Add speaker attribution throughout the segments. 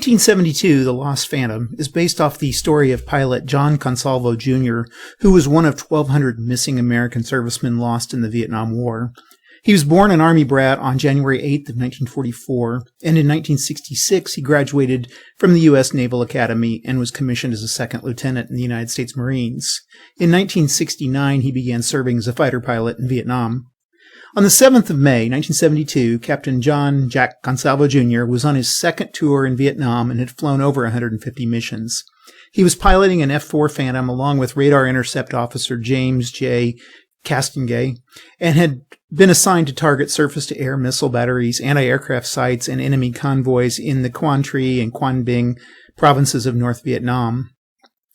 Speaker 1: 1972, The Lost Phantom is based off the story of pilot John Consalvo Jr., who was one of 1,200 missing American servicemen lost in the Vietnam War. He was born an Army brat on January 8th of 1944, and in 1966 he graduated from the U.S. Naval Academy and was commissioned as a second lieutenant in the United States Marines. In 1969, he began serving as a fighter pilot in Vietnam. On the 7th of May, 1972, Captain John Jack Consalvo Jr. was on his second tour in Vietnam and had flown over 150 missions. He was piloting an F-4 Phantom along with Radar Intercept Officer James J. Castengay, and had been assigned to target surface-to-air missile batteries, anti-aircraft sites, and enemy convoys in the Quang Tri and Quang Binh provinces of North Vietnam.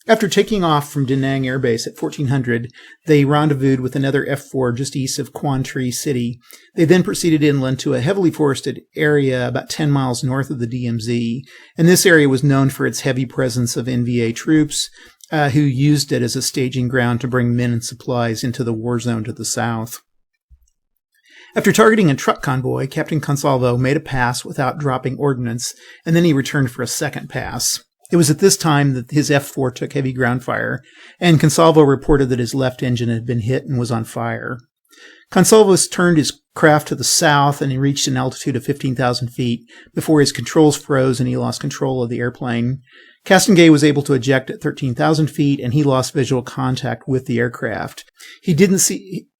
Speaker 1: After taking off from Da Nang Air Base at 1400, they rendezvoused with another F-4 just east of Quang Tri City. They then proceeded inland to a heavily forested area about 10 miles north of the DMZ, and this area was known for its heavy presence of NVA troops, who used it as a staging ground to bring men and supplies into the war zone to the south. After targeting a truck convoy, Captain Consalvo made a pass without dropping ordnance, and then he returned for a second pass. It was at this time that his F-4 took heavy ground fire, and Consalvo reported that his left engine had been hit and was on fire. Consalvo turned his craft to the south, and he reached an altitude of 15,000 feet before his controls froze and he lost control of the airplane. Castengay was able to eject at 13,000 feet, and he lost visual contact with the aircraft.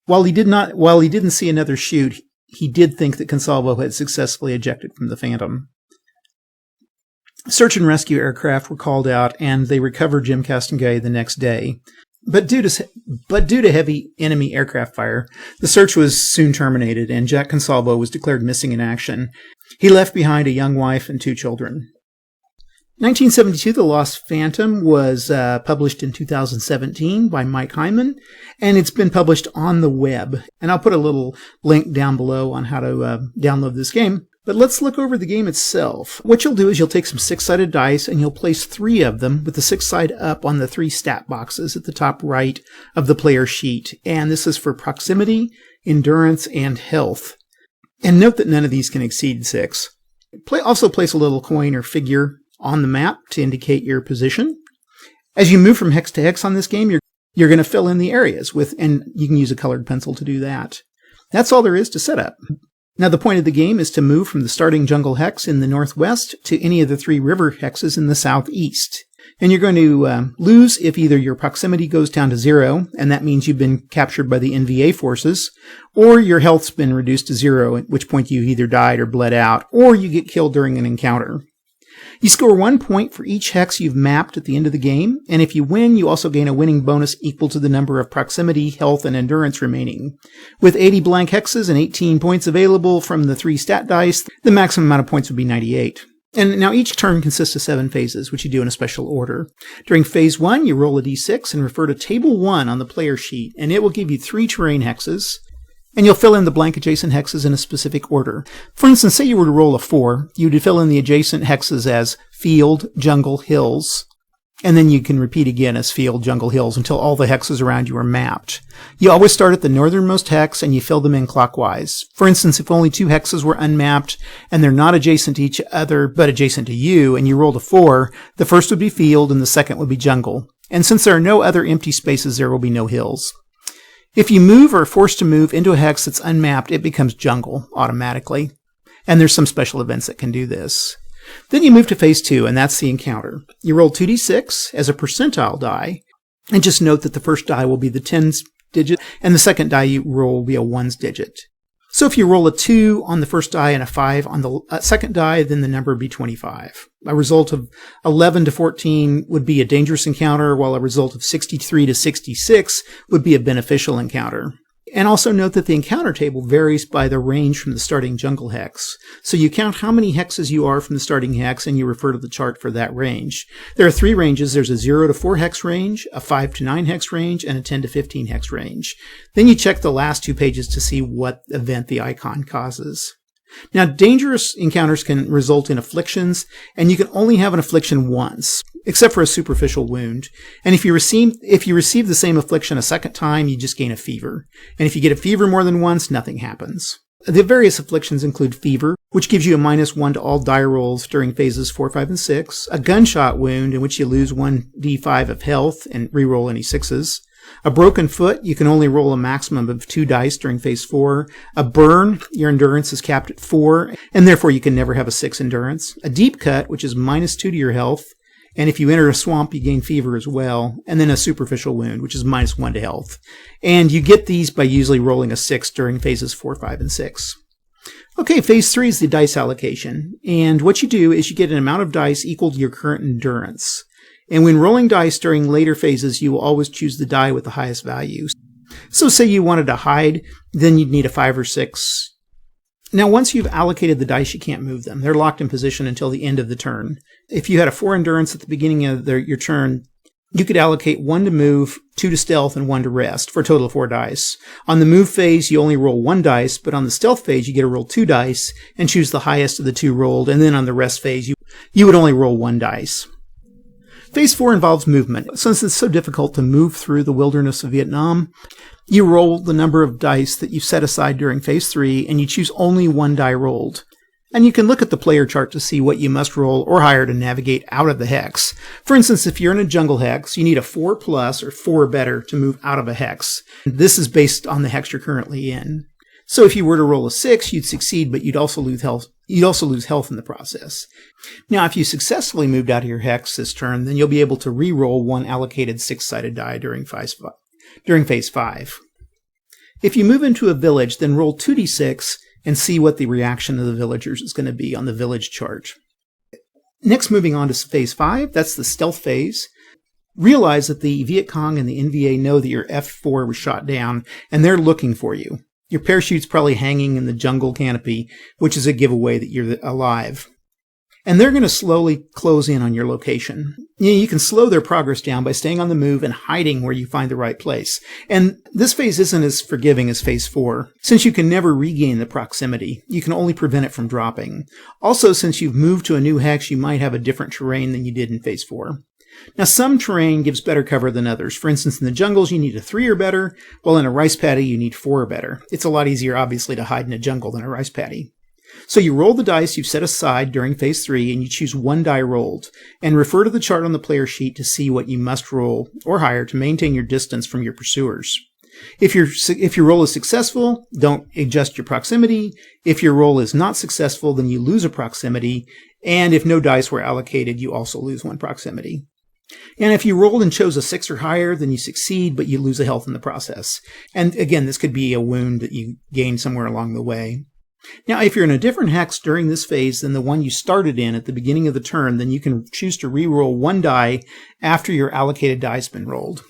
Speaker 1: While he didn't see another chute, he did think that Consalvo had successfully ejected from the Phantom. Search and rescue aircraft were called out, and they recovered Jim Castengay the next day. But due to heavy enemy aircraft fire, the search was soon terminated, and Jack Consalvo was declared missing in action. He left behind a young wife and 2 children. 1972, The Lost Phantom was published in 2017 by Mike Hyman, and it's been published on the web. And I'll put a little link down below on how to download this game. But let's look over the game itself. What you'll do is you'll take some 6-sided dice and you'll place 3 of them with the 6th side up on the 3 stat boxes at the top right of the player sheet. And this is for proximity, endurance, and health. And note that none of these can exceed 6. Also place a little coin or figure on the map to indicate your position. As you move from hex to hex on this game, you're going to fill in the areas and you can use a colored pencil to do that. That's all there is to set up. Now, the point of the game is to move from the starting jungle hex in the northwest to any of the 3 river hexes in the southeast. And you're going to lose if either your proximity goes down to 0, and that means you've been captured by the NVA forces, or your health's been reduced to 0, at which point you either died or bled out, or you get killed during an encounter. You score 1 point for each hex you've mapped at the end of the game, and if you win, you also gain a winning bonus equal to the number of proximity, health, and endurance remaining. With 80 blank hexes and 18 points available from the 3 stat dice, the maximum amount of points would be 98. And now each turn consists of 7 phases, which you do in a special order. During phase 1, you roll a d6 and refer to table 1 on the player sheet, and it will give you 3 terrain hexes, and you'll fill in the blank adjacent hexes in a specific order. For instance, say you were to roll a 4, you would fill in the adjacent hexes as field, jungle, hills, and then you can repeat again as field, jungle, hills until all the hexes around you are mapped. You always start at the northernmost hex and you fill them in clockwise. For instance, if only 2 hexes were unmapped and they're not adjacent to each other but adjacent to you, and you rolled a 4, the first would be field and the second would be jungle. And since there are no other empty spaces, there will be no hills. If you move or are forced to move into a hex that's unmapped, it becomes jungle automatically. And there's some special events that can do this. Then you move to phase 2, and that's the encounter. You roll 2d6 as a percentile die, and just note that the first die will be the 10s digit, and the second die you roll will be a 1s digit. So if you roll a 2 on the first die and a 5 on the second die, then the number would be 25. A result of 11 to 14 would be a dangerous encounter, while a result of 63 to 66 would be a beneficial encounter. And also note that the encounter table varies by the range from the starting jungle hex. So you count how many hexes you are from the starting hex, and you refer to the chart for that range. There are 3 ranges. There's a 0 to 4 hex range, a 5 to 9 hex range, and a 10 to 15 hex range. Then you check the last 2 pages to see what event the icon causes. Now, dangerous encounters can result in afflictions, and you can only have an affliction once, except for a superficial wound. And if you receive the same affliction a second time, you just gain a fever. And if you get a fever more than once, nothing happens. The various afflictions include fever, which gives you a -1 to all die rolls during phases 4, 5, and 6, a gunshot wound in which you lose 1d5 of health and reroll any 6s, a broken foot, you can only roll a maximum of 2 dice during phase 4, a burn, your endurance is capped at 4, and therefore you can never have a 6 endurance, a deep cut, which is -2 to your health, and if you enter a swamp, you gain fever as well, and then a superficial wound, which is -1 to health. And you get these by usually rolling a 6 during phases 4, 5, and 6. Okay, phase 3 is the dice allocation, and what you do is you get an amount of dice equal to your current endurance. And when rolling dice during later phases, you will always choose the die with the highest value. So say you wanted to hide, then you'd need a 5 or 6. Now, once you've allocated the dice, you can't move them. They're locked in position until the end of the turn. If you had a 4 endurance at the beginning of your turn, you could allocate 1 to move, 2 to stealth, and 1 to rest, for a total of 4 dice. On the move phase, you only roll 1 dice, but on the stealth phase, you get to roll 2 dice and choose the highest of the 2 rolled, and then on the rest phase, you would only roll 1 dice. Phase 4 involves movement. Since it's so difficult to move through the wilderness of Vietnam, you roll the number of dice that you've set aside during Phase 3, and you choose only 1 die rolled. And you can look at the player chart to see what you must roll or higher to navigate out of the hex. For instance, if you're in a jungle hex, you need a 4+ or 4 or better to move out of a hex. This is based on the hex you're currently in. So if you were to roll a 6, you'd succeed, but you'd also lose health. You'd also lose health in the process. Now, if you successfully moved out of your hex this turn, then you'll be able to re-roll 1 allocated 6-sided die during phase 5. If you move into a village, then roll 2d6 and see what the reaction of the villagers is going to be on the village chart. Next, moving on to phase 5, that's the stealth phase. Realize that the Viet Cong and the NVA know that your F4 was shot down, and they're looking for you. Your parachute's probably hanging in the jungle canopy, which is a giveaway that you're alive. And they're going to slowly close in on your location. You can slow their progress down by staying on the move and hiding where you find the right place. And this phase isn't as forgiving as phase 4. Since you can never regain the proximity, you can only prevent it from dropping. Also, since you've moved to a new hex, you might have a different terrain than you did in phase 4. Now, some terrain gives better cover than others. For instance, in the jungles, you need a 3 or better, while in a rice paddy, you need 4 or better. It's a lot easier, obviously, to hide in a jungle than a rice paddy. So you roll the dice you've set aside during phase 3, and you choose 1 die rolled, and refer to the chart on the player sheet to see what you must roll or higher to maintain your distance from your pursuers. If your roll is successful, don't adjust your proximity. If your roll is not successful, then you lose a proximity, and if no dice were allocated, you also lose 1 proximity. And if you rolled and chose a 6 or higher, then you succeed, but you lose a health in the process. And again, this could be a wound that you gain somewhere along the way. Now, if you're in a different hex during this phase than the one you started in at the beginning of the turn, then you can choose to re-roll 1 die after your allocated die has been rolled.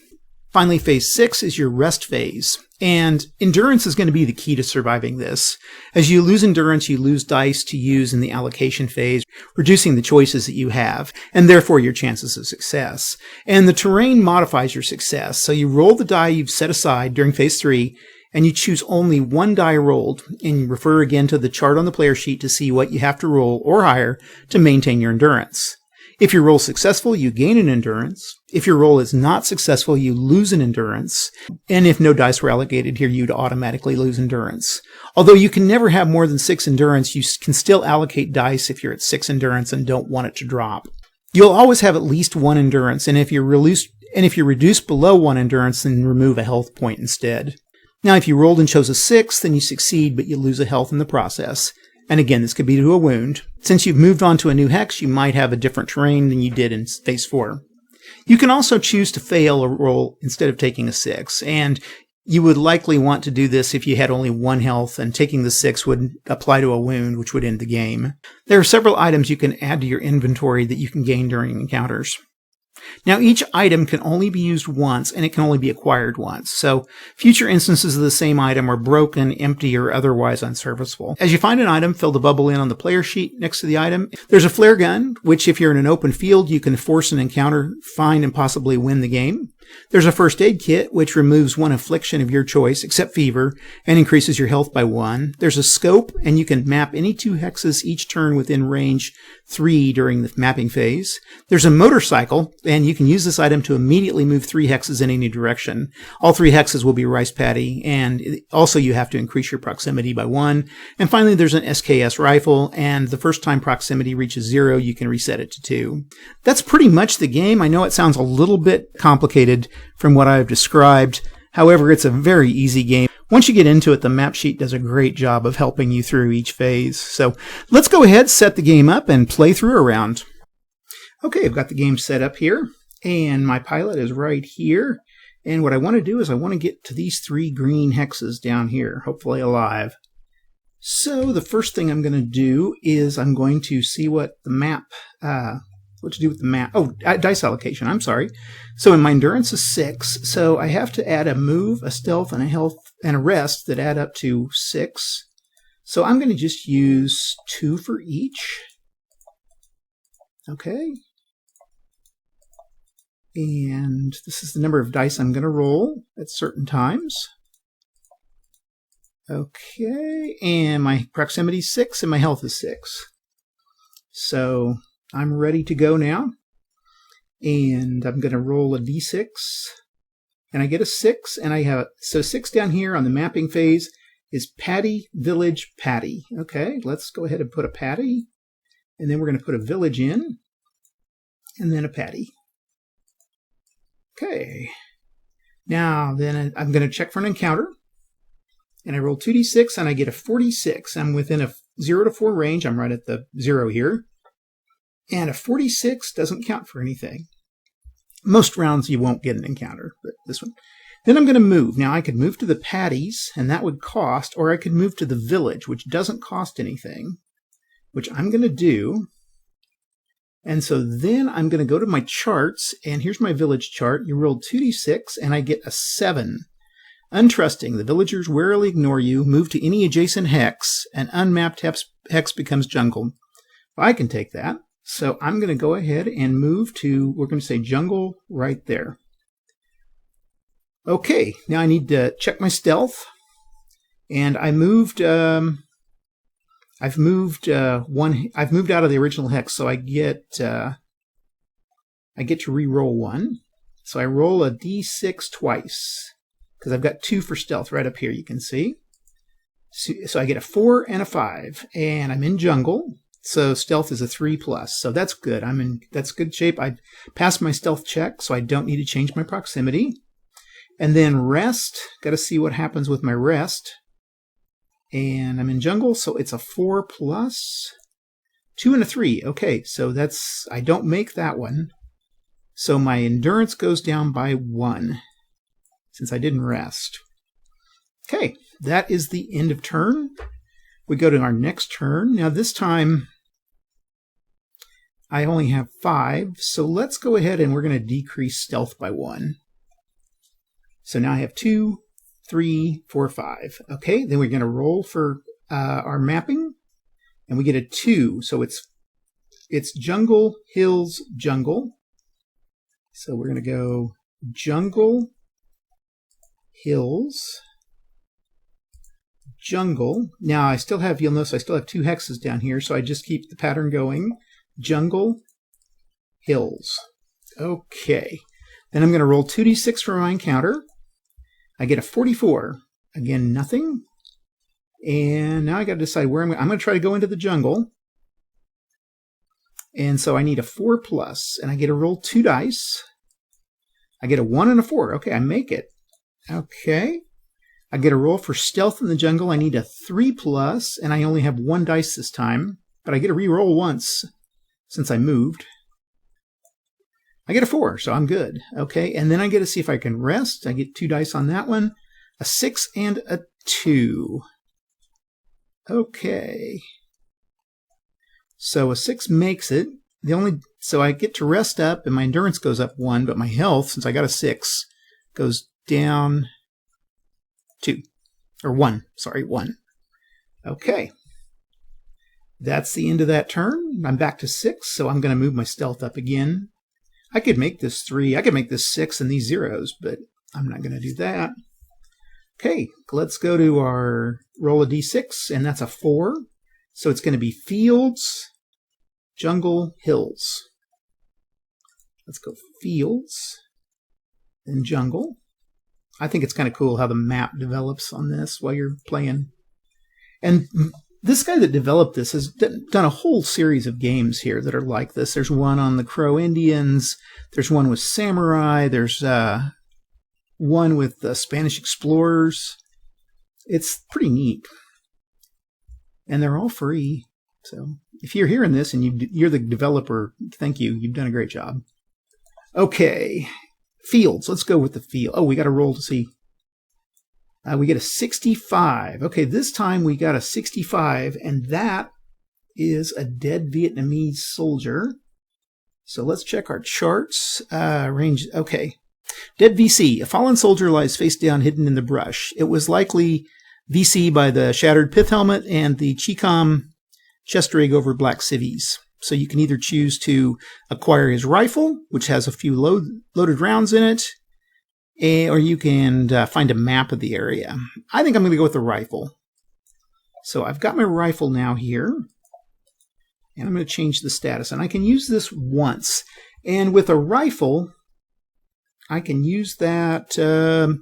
Speaker 1: Finally, phase 6 is your rest phase, and endurance is going to be the key to surviving this. As you lose endurance, you lose dice to use in the allocation phase, reducing the choices that you have, and therefore your chances of success. And the terrain modifies your success, so you roll the die you've set aside during phase 3, and you choose only 1 die rolled, and you refer again to the chart on the player sheet to see what you have to roll or higher to maintain your endurance. If your roll is successful, you gain an endurance. If your roll is not successful, you lose an endurance. And if no dice were allocated here, you'd automatically lose endurance. Although you can never have more than 6 endurance, you can still allocate dice if you're at 6 endurance and don't want it to drop. You'll always have at least 1 endurance, and if you're reduced below 1 endurance, then remove a health point instead. Now, if you rolled and chose a 6, then you succeed, but you lose a health in the process. And again, this could be to a wound. Since you've moved on to a new hex, you might have a different terrain than you did in phase 4. You can also choose to fail a roll instead of taking a 6, and you would likely want to do this if you had only 1 health, and taking the 6 would apply to a wound, which would end the game. There are several items you can add to your inventory that you can gain during encounters. Now, each item can only be used once, and it can only be acquired once, so future instances of the same item are broken, empty, or otherwise unserviceable. As you find an item, fill the bubble in on the player sheet next to the item. There's a flare gun, which if you're in an open field, you can force an encounter, find, and possibly win the game. There's a first aid kit, which removes one affliction of your choice, except fever, and increases your health by 1. There's a scope, and you can map any 2 hexes each turn within range 3 during the mapping phase. There's a motorcycle, and you can use this item to immediately move 3 hexes in any direction. All 3 hexes will be rice paddy, and also you have to increase your proximity by 1. And finally, there's an SKS rifle, and the first time proximity reaches 0, you can reset it to 2. That's pretty much the game. I know it sounds a little bit complicated from what I've described. However, it's a very easy game. Once you get into it, the map sheet does a great job of helping you through each phase. So let's go ahead, set the game up, and play through a round. Okay, I've got the game set up here, and my pilot is right here. And what I want to do is I want to get to these 3 green hexes down here, hopefully alive. So the first thing I'm going to do is I'm going to see what the map, what to do with the map. Oh, dice allocation, I'm sorry. So in my endurance is 6, so I have to add a move, a stealth, and a health, and a rest that add up to 6. So I'm going to just use 2 for each. Okay. And this is the number of dice I'm going to roll at certain times. Okay, and my proximity is 6, and my health is 6. So I'm ready to go now. And I'm going to roll a d6. And I get a 6, and I have, so 6 down here on the mapping phase is Paddy, Village, Paddy. Okay, let's go ahead and put a Paddy. And then we're going to put a village in. And then a Paddy. Okay. Now, then I'm going to check for an encounter. And I roll 2d6, and I get a 46. I'm within a 0 to 4 range. I'm right at the 0 here. And a 46 doesn't count for anything. Most rounds you won't get an encounter, but this one. Then I'm going to move. Now, I could move to the Paddies, and that would cost, or I could move to the village, which doesn't cost anything, which I'm going to do. And so then I'm going to go to my charts, and here's my village chart. You rolled 2d6, and I get a 7. Untrusting, the villagers warily ignore you, move to any adjacent hex, and unmapped hex becomes jungle. I can take that. So I'm going to go ahead and move to, we're going to say jungle right there. Okay, now I need to check my stealth. And I moved, I've moved out of the original hex, so I get to re-roll 1. So I roll a d6 twice. Because I've got 2 for stealth right up here, you can see. So I get a 4 and a 5, and I'm in jungle. So stealth is a 3+. So that's good. That's good shape. I passed my stealth check, so I don't need to change my proximity. And then rest. Got to see what happens with my rest. And I'm in jungle, so it's a 4+, 2 and a 3. Okay, so that's, I don't make that one. So my endurance goes down by 1. Since I didn't rest. Okay, that is the end of turn. We go to our next turn. Now this time, I only have 5, so let's go ahead and we're going to decrease stealth by 1. So now I have 2, 3, 4, 5. Okay, then we're going to roll for our mapping, and we get a 2. So it's jungle, hills, jungle. So we're going to go jungle, hills, jungle. Now I still have, you'll notice I still have 2 hexes down here, so I just keep the pattern going. Jungle, hills. Okay. Then I'm going to roll 2d6 for my encounter. I get a 44. Again, nothing. And now I got to decide where I'm going to try to go into the jungle. And so I need a 4+, and I get to roll 2 dice. I get a 1 and a 4. Okay, I make it. Okay. I get a roll for stealth in the jungle. I need a 3+, and I only have 1 dice this time. But I get a re-roll once since I moved. I get a 4, so I'm good. Okay, and then I get to see if I can rest. I get 2 dice on that one. A 6 and a 2. Okay. So a 6 makes it. So I get to rest up, and my endurance goes up 1, but my health, since I got a 6, goes down 2. Or 1. Sorry, 1. Okay. That's the end of that turn. I'm back to 6, so I'm going to move my stealth up again. I could make this 3. I could make this 6 and these zeros, but I'm not going to do that. Okay, let's go to our roll a d6, and that's a 4. So it's going to be fields, jungle, hills. Let's go fields and jungle. I think it's kind of cool how the map develops on this while you're playing. And this guy that developed this has done a whole series of games here that are like this. There's one on the Crow Indians. There's one with samurai. There's one with Spanish explorers. It's pretty neat. And they're all free. So if you're hearing this and you're the developer, thank you. You've done a great job. Okay. Fields. Let's go with the field. Oh, we got to roll to see. We get a 65. Okay, this time we got a 65, and that is a dead Vietnamese soldier. So let's check our charts. Range. Okay. Dead VC. A fallen soldier lies face down, hidden in the brush. It was likely VC by the shattered pith helmet and the Chicom chest rig over black civvies. So you can either choose to acquire his rifle, which has a few loaded rounds in it, or you can find a map of the area. I think I'm going to go with the rifle. So I've got my rifle now here, and I'm going to change the status. And I can use this once. And with a rifle, I can use that. The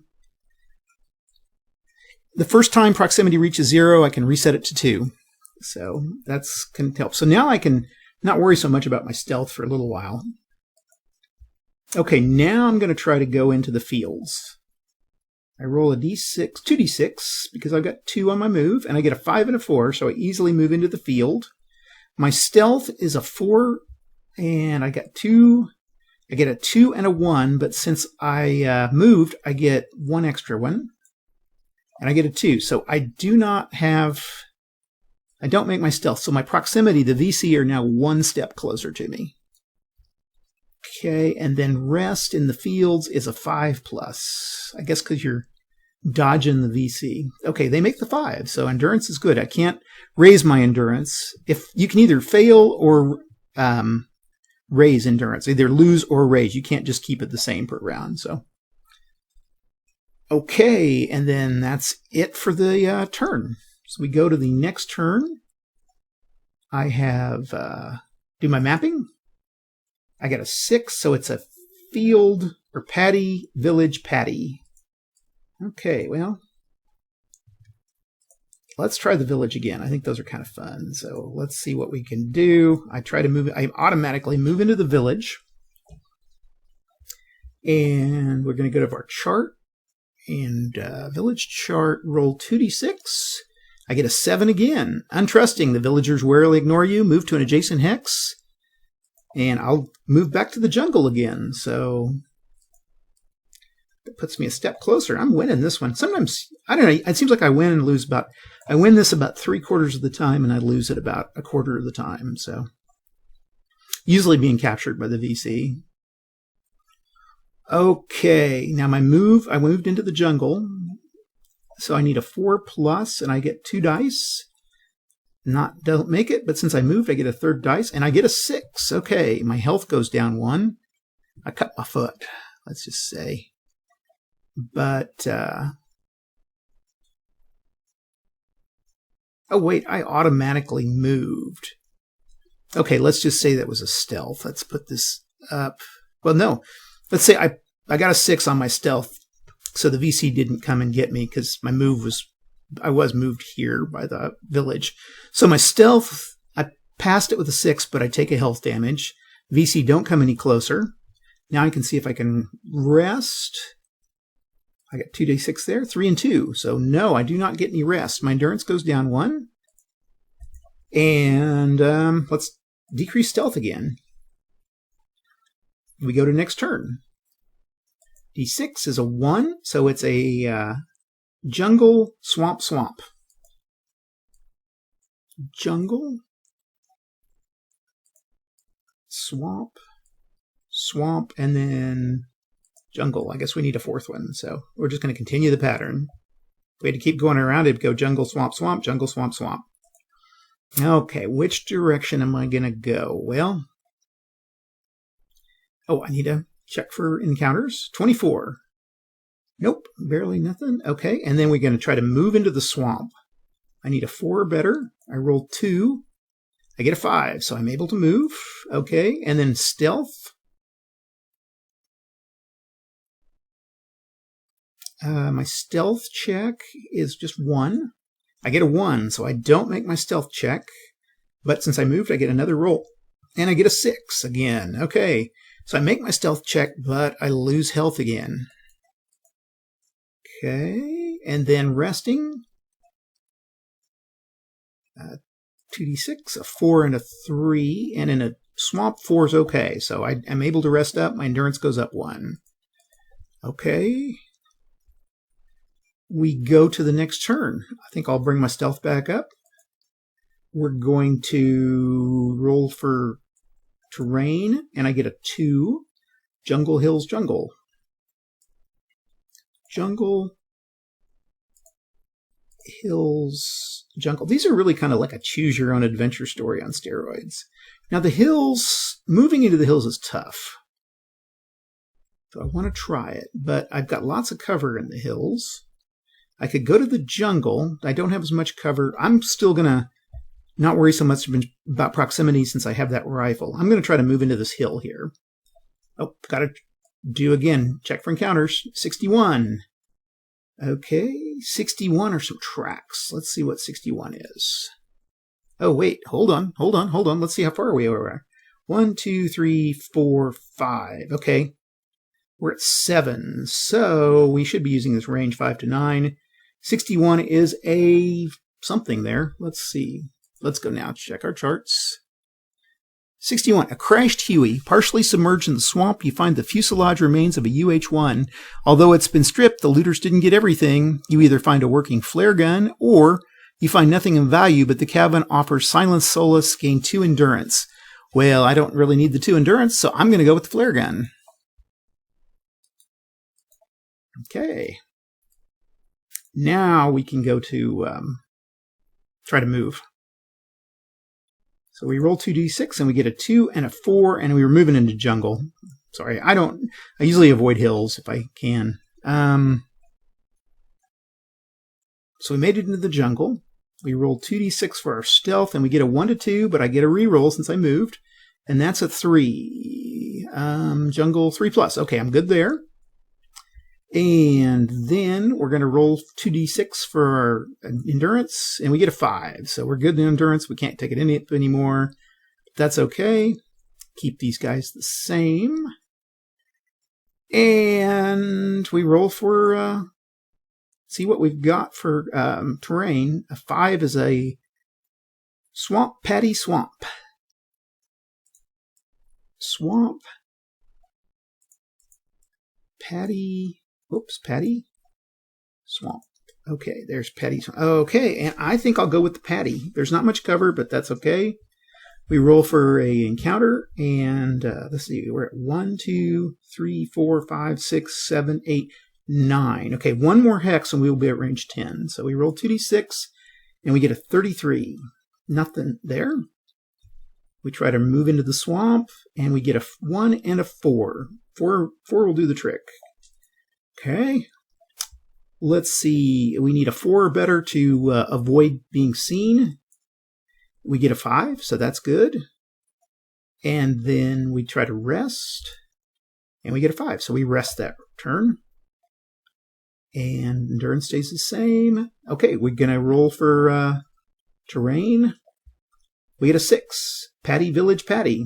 Speaker 1: first time proximity reaches 0, I can reset it to 2. So that's can help. So now I can not worry so much about my stealth for a little while. Okay, now I'm going to try to go into the fields. I roll a d6, 2d6, because I've got 2 on my move, and I get a 5 and a 4, so I easily move into the field. My stealth is a 4, and I got 2. I get a 2 and a 1, but since I moved, I get 1 extra one, and I get a 2. So I don't make my stealth. So my proximity, the VC, are now 1 step closer to me. Okay, and then rest in the fields is a 5+. I guess because you're dodging the VC. Okay, they make the 5, so endurance is good. I can't raise my endurance. If you can either fail or raise endurance, either lose or raise. You can't just keep it the same per round. So, okay, and then that's it for the turn. So we go to the next turn. I have do my mapping. I got a 6, so it's a field or paddy, village, paddy. Okay, well, let's try the village again. I think those are kind of fun. So let's see what we can do. I automatically move into the village. And we're going to go to our chart. And village chart, roll 2d6. I get a 7 again. Untrusting, the villagers warily ignore you. Move to an adjacent hex. And I'll move back to the jungle again. So that puts me a step closer. I'm winning this one. Sometimes, I don't know, it seems like I win and lose I win this about 3/4 of the time, and I lose it about 1/4 of the time. So usually being captured by the VC. Okay, now I moved into the jungle. So I need a 4+, and I get 2 dice. Don't make it, but since I moved, I get a 3rd dice, and I get a 6. Okay, my health goes down 1. I cut my foot, let's just say. But, oh wait, I automatically moved. Okay, let's just say that was a stealth. Let's put this up. Well, no. Let's say I got a 6 on my stealth, so the VC didn't come and get me because I was moved here by the village. So my stealth, I passed it with a 6, but I take a health damage. VC don't come any closer. Now I can see if I can rest. I got 2d6 there, 3 and 2. So no, I do not get any rest. My endurance goes down 1. And let's decrease stealth again. We go to next turn. D6 is a 1, so it's a jungle, swamp. Jungle, swamp, and then jungle. I guess we need a 4th one, so we're just going to continue the pattern. If we had to keep going around, it'd go jungle, swamp, jungle, swamp. Okay, which direction am I going to go? Well, Oh, I need to check for encounters. 24. Nope, barely nothing. Okay, and then we're going to try to move into the swamp. I need a 4 or better. I roll 2. I get a 5, so I'm able to move. Okay, and then stealth. My stealth check is just 1. I get a 1, so I don't make my stealth check. But since I moved, I get another roll. And I get a 6 again. Okay, so I make my stealth check, but I lose health again. Okay, and then resting. 2d6, a 4 and a 3, and in a swamp, 4 is okay. So I'm able to rest up. My endurance goes up 1. Okay. We go to the next turn. I think I'll bring my stealth back up. We're going to roll for terrain, and I get a 2. Jungle, hills, jungle. Jungle, hills, jungle. These are really kind of like a choose-your-own-adventure story on steroids. Now, the hills, moving into the hills is tough. So I want to try it, but I've got lots of cover in the hills. I could go to the jungle. I don't have as much cover. I'm still going to not worry so much about proximity since I have that rifle. I'm going to try to move into this hill here. Oh, got to do again. Check for encounters. 61. Okay, 61 are some tracks. Let's see what 61 is. Oh, wait, hold on. Let's see how far we are. 1, 2, 3, 4, 5. Okay, we're at 7. So we should be using this range 5 to 9. 61 is a something there. Let's see. Let's go now. Check our charts. 61. A crashed Huey. Partially submerged in the swamp, you find the fuselage remains of a UH-1. Although it's been stripped, the looters didn't get everything. You either find a working flare gun, or you find nothing of value, but the cabin offers silence solace, gain 2 endurance. Well, I don't really need the 2 endurance, so I'm going to go with the flare gun. Okay. Now we can go to try to move. So we roll 2d6 and we get a 2 and a 4, and we were moving into jungle. Sorry, I usually avoid hills if I can. So we made it into the jungle. We rolled 2d6 for our stealth, and we get a 1 to 2, but I get a reroll since I moved, and that's a 3. Jungle 3+. Okay, I'm good there. And then we're going to roll 2d6 for our endurance, and we get a 5. So we're good in endurance. We can't take it up anymore. That's okay. Keep these guys the same. And we roll for, see what we've got for terrain. A 5 is a swamp, paddy swamp. Swamp, paddy. Oops, paddy swamp. Okay, there's paddy swamp. Okay, and I think I'll go with the paddy. There's not much cover, but that's okay. We roll for a encounter, and let's see, we're at 1, 2, 3, 4, 5, 6, 7, 8, 9. Okay, 1 more hex, and we will be at range 10. So we roll 2d6, and we get a 33. Nothing there. We try to move into the swamp, and we get a 1 and a 4. 4 will do the trick. Okay, let's see. We need a 4 or better to avoid being seen. We get a 5, so that's good. And then we try to rest, and we get a 5, so we rest that turn. And endurance stays the same. Okay, we're going to roll for terrain. We get a 6. Paddy, village, paddy.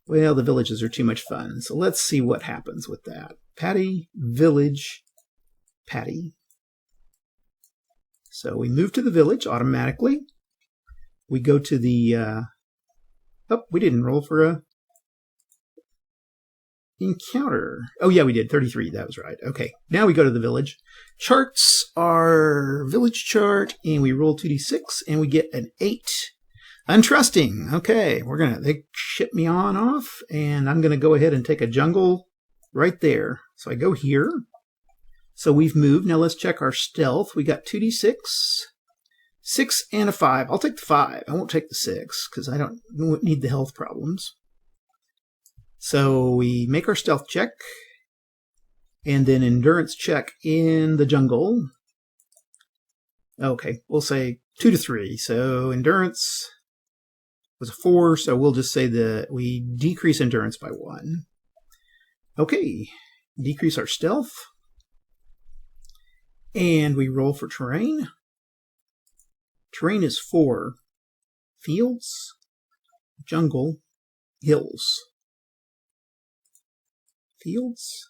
Speaker 1: Well, the villages are too much fun, so let's see what happens with that. Paddy, village, paddy. So we move to the village automatically. We go to the... oh, we didn't roll for a encounter. Oh, yeah, we did. 33. That was right. Okay, now we go to the village. Charts are village chart, and we roll 2d6, and we get an 8. Untrusting. Okay, they ship me on off, and I'm going to go ahead and take a jungle right there. So I go here. So we've moved. Now let's check our stealth. We got 2d6, 6 and a 5. I'll take the 5. I won't take the 6 because I don't need the health problems. So we make our stealth check, and then endurance check in the jungle. Okay, we'll say 2 to 3. So endurance was a 4, so we'll just say that we decrease endurance by 1. Okay, decrease our stealth. And we roll for terrain. Terrain is 4. Fields, jungle, hills. Fields,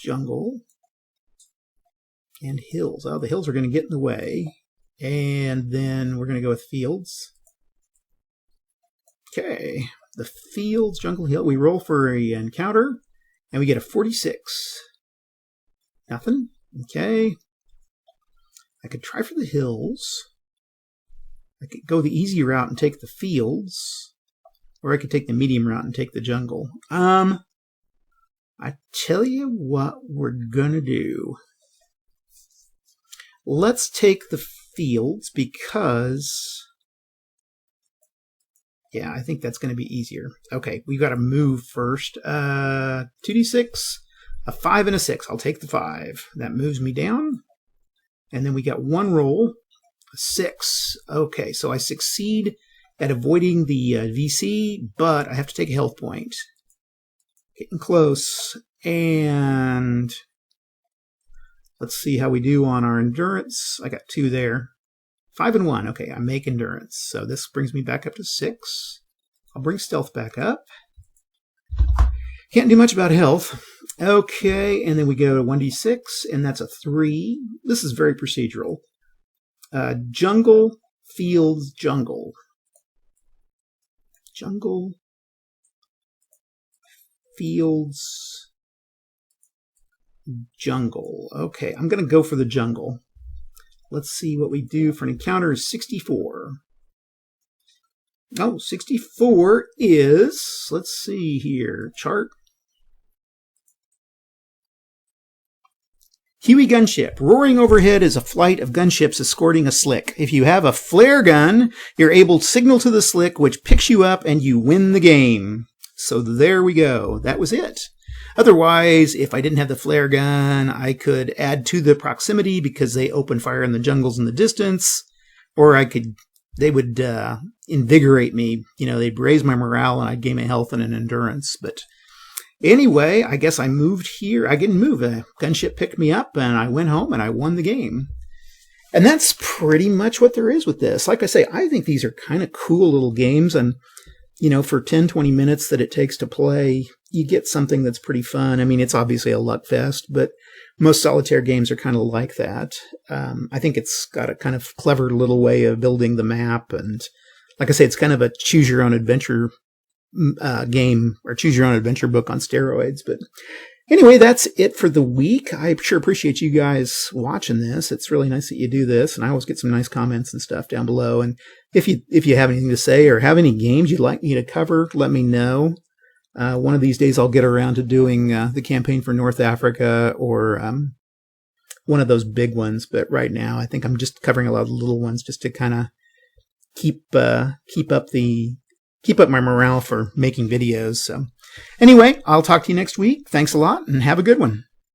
Speaker 1: jungle, and hills. Oh, the hills are going to get in the way. And then we're going to go with fields. Okay, the fields, jungle, hill. We roll for an encounter, and we get a 46. Nothing. Okay. I could try for the hills. I could go the easy route and take the fields. Or I could take the medium route and take the jungle. I tell you what we're going to do. Let's take the fields because... yeah, I think that's going to be easier. Okay, we've got to move first. 2d6, a 5 and a 6. I'll take the 5. That moves me down. And then we got one roll, a 6. Okay, so I succeed at avoiding the VC, but I have to take a health point. Getting close. And let's see how we do on our endurance. I got 2 there. 5 and 1. Okay, I make endurance. So this brings me back up to 6. I'll bring stealth back up. Can't do much about health. Okay, and then we go to 1d6, and that's a 3. This is very procedural. Jungle, fields, jungle. Jungle, fields, jungle. Okay, I'm going to go for the jungle. Let's see what we do for an encounter is 64. Oh, 64 is, let's see here, chart. Huey gunship. Roaring overhead is a flight of gunships escorting a slick. If you have a flare gun, you're able to signal to the slick, which picks you up, and you win the game. So there we go. That was it. Otherwise, if I didn't have the flare gun, I could add to the proximity because they open fire in the jungles in the distance, or they would invigorate me. You know, they'd raise my morale and I'd gain my health and an endurance. But anyway, I guess I moved here. I didn't move. A gunship picked me up and I went home and I won the game. And that's pretty much what there is with this. Like I say, I think these are kind of cool little games, and you know, for 10, 20 minutes that it takes to play, you get something that's pretty fun. I mean, it's obviously a luck fest, but most solitaire games are kind of like that. I think it's got a kind of clever little way of building the map. And like I say, it's kind of a choose-your-own-adventure game, or choose-your-own-adventure book on steroids. But anyway, that's it for the week. I sure appreciate you guys watching this. It's really nice that you do this, and I always get some nice comments and stuff down below. And if you have anything to say or have any games you'd like me to cover, let me know. One of these days I'll get around to doing the campaign for North Africa, or one of those big ones. But right now I think I'm just covering a lot of the little ones just to kind of keep up my morale for making videos. So anyway, I'll talk to you next week. Thanks a lot and have a good one.